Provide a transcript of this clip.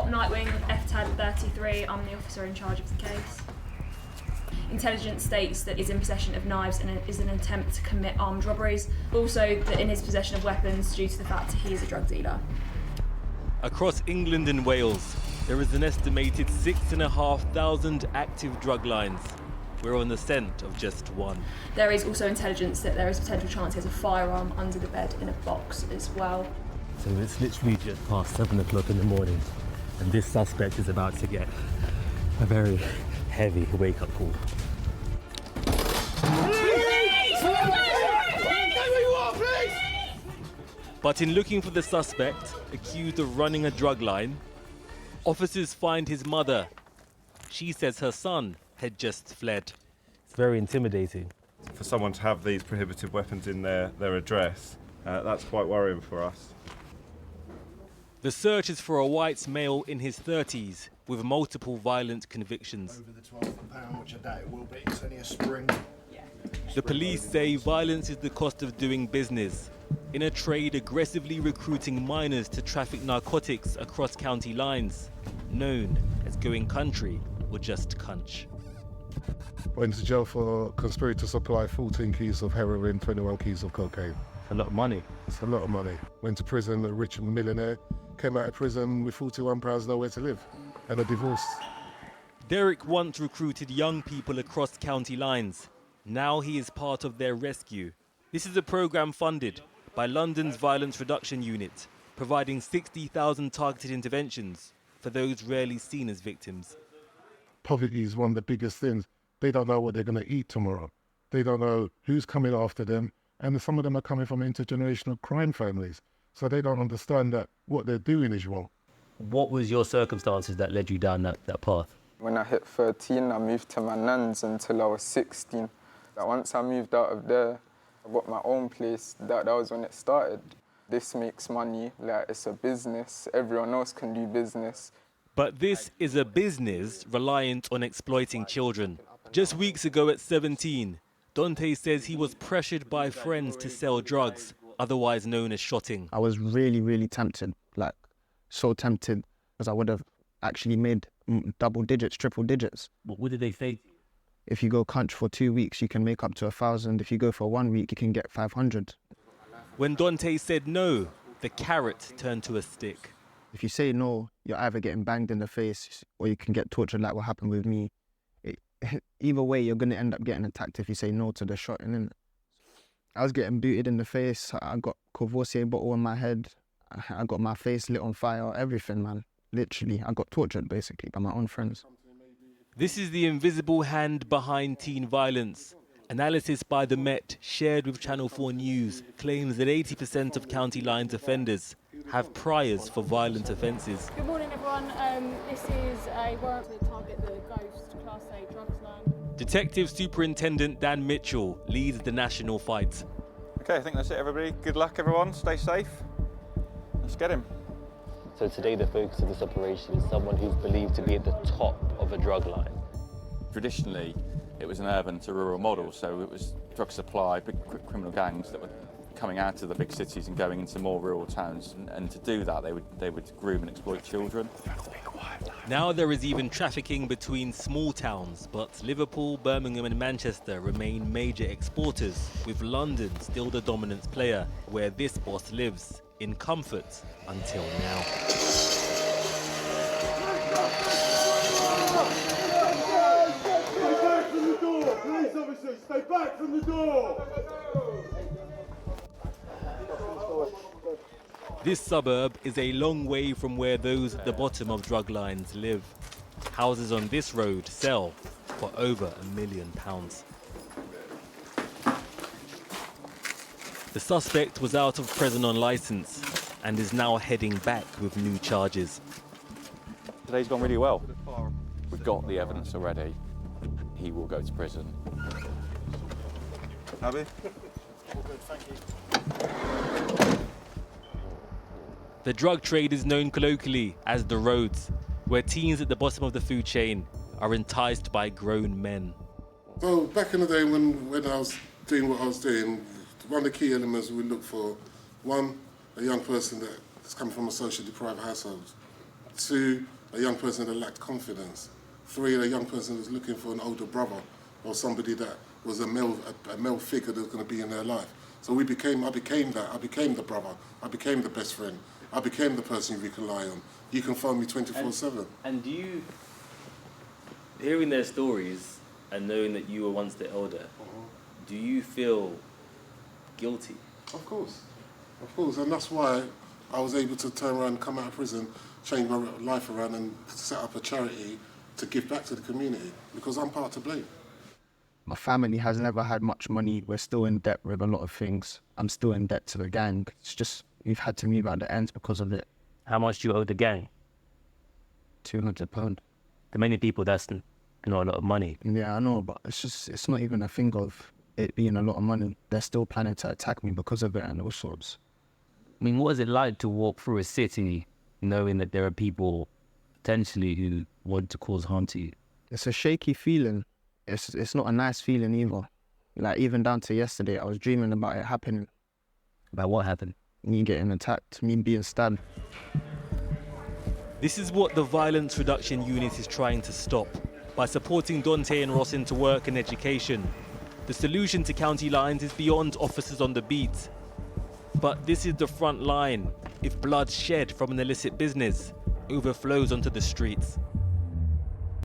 Top Nightwing, FTAD 33, I'm the officer in charge of the case. Intelligence states that he's in possession of knives and is an attempt to commit armed robberies. Also, that in his possession of weapons due to the fact he is a drug dealer. Across England and Wales, there is an estimated 6,500 active drug lines. We're on the scent of just one. There is also intelligence that there is a potential chance there's a firearm under the bed in a box as well. So it's literally just past 7 o'clock in the morning, and this suspect is about to get a very heavy wake-up call. But in looking for the suspect, accused of running a drug line, officers find his mother. She says her son had just fled. It's very intimidating. For someone to have these prohibited weapons in their address, that's quite worrying for us. The search is for a white male in his 30s with multiple violent convictions. Over the £12, which I doubt it will be. It's only a spring. The police say violence is the cost of doing business. In a trade aggressively recruiting minors to traffic narcotics across county lines, known as going country or just cunch. Went to jail for conspiracy to supply 14 keys of heroin, 21 keys of cocaine. A lot of money. It's a lot of money. Went to prison, a rich millionaire. Came out of prison with £41, nowhere to live, and a divorce. Derek once recruited young people across county lines. Now he is part of their rescue. This is a programme funded by London's Violence Reduction Unit, providing 60,000 targeted interventions for those rarely seen as victims. Poverty is one of the biggest things. They don't know what they're going to eat tomorrow. They don't know who's coming after them, and some of them are coming from intergenerational crime families. So they don't understand that what they're doing is wrong. What was your circumstances that led you down that path? When I hit 13, I moved to my nan's until I was 16. Once I moved out of there, I got my own place. That was when it started. This makes money, like it's a business. Everyone else can do business. But this is a business reliant on exploiting children. Just weeks ago at 17, Dante says he was pressured by friends to sell drugs, otherwise known as shotting. I was really, really tempted, like so tempted, because I would have actually made double digits, triple digits. What did they say? If you go country for 2 weeks, you can make up to 1,000. If you go for 1 week, you can get 500. When Dante said no, the carrot turned to a stick. If you say no, you're either getting banged in the face or you can get tortured like what happened with me. Either way, you're going to end up getting attacked if you say no to the shotting, innit? I was getting booted in the face. I got Coerced bottle on my head. I got my face lit on fire, everything, man. Literally, I got tortured, basically, by my own friends. This is the invisible hand behind teen violence. Analysis by the Met, shared with Channel 4 News, claims that 80% of county lines offenders have priors for violent offences. Good morning, everyone. This is a warrant to target the Ghost Class A drugs line. Detective Superintendent Dan Mitchell leads the national fight. Okay, I think that's it, everybody. Good luck, everyone. Stay safe. Let's get him. So today the focus of this operation is someone who's believed to be at the top of a drug line. Traditionally, it was an urban to rural model, so it was drug supply, big criminal gangs that were coming out of the big cities and going into more rural towns. And to do that, they would groom and exploit children. Now there is even trafficking between small towns, but Liverpool, Birmingham and Manchester remain major exporters, with London still the dominant player, where this boss lives, in comfort until now. Stay back from the door! This suburb is a long way from where those at the bottom of drug lines live. Houses on this road sell for over £1 million. The suspect was out of prison on licence and is now heading back with new charges. Today's gone really well. We've got the evidence already. He will go to prison. Happy? All good, thank you. The drug trade is known colloquially as the roads, where teens at the bottom of the food chain are enticed by grown men. So back in the day when I was doing what I was doing, one of the key elements we look for, one, a young person that's coming from a socially deprived household. Two, a young person that lacked confidence. 3, a young person was looking for an older brother or somebody that was a male figure that was going to be in their life. So I became that. I became the brother. I became the best friend. I became the person you can rely on. You can phone me 24/7. And do you, hearing their stories and knowing that you were once the elder, do you feel guilty? Of course, and that's why I was able to turn around, come out of prison, change my life around and set up a charity to give back to the community, because I'm part to blame. My family has never had much money. We're still in debt with a lot of things. I'm still in debt to the gang. It's just, we've had to move out the ends because of it. How much do you owe the gang? £200. To many people, that's not a lot of money. Yeah, I know, but it's not even a thing of it being a lot of money. They're still planning to attack me because of it and all sorts. I mean, what is it like to walk through a city knowing that there are people potentially who want to cause harm to you? It's a shaky feeling. It's not a nice feeling either. Like, even down to yesterday, I was dreaming about it happening. About what happened? Me getting attacked, me being stabbed. This is what the Violence Reduction Unit is trying to stop by supporting Dante and Ross into work and education. The solution to county lines is beyond officers on the beat. But this is the front line. If blood shed from an illicit business overflows onto the streets,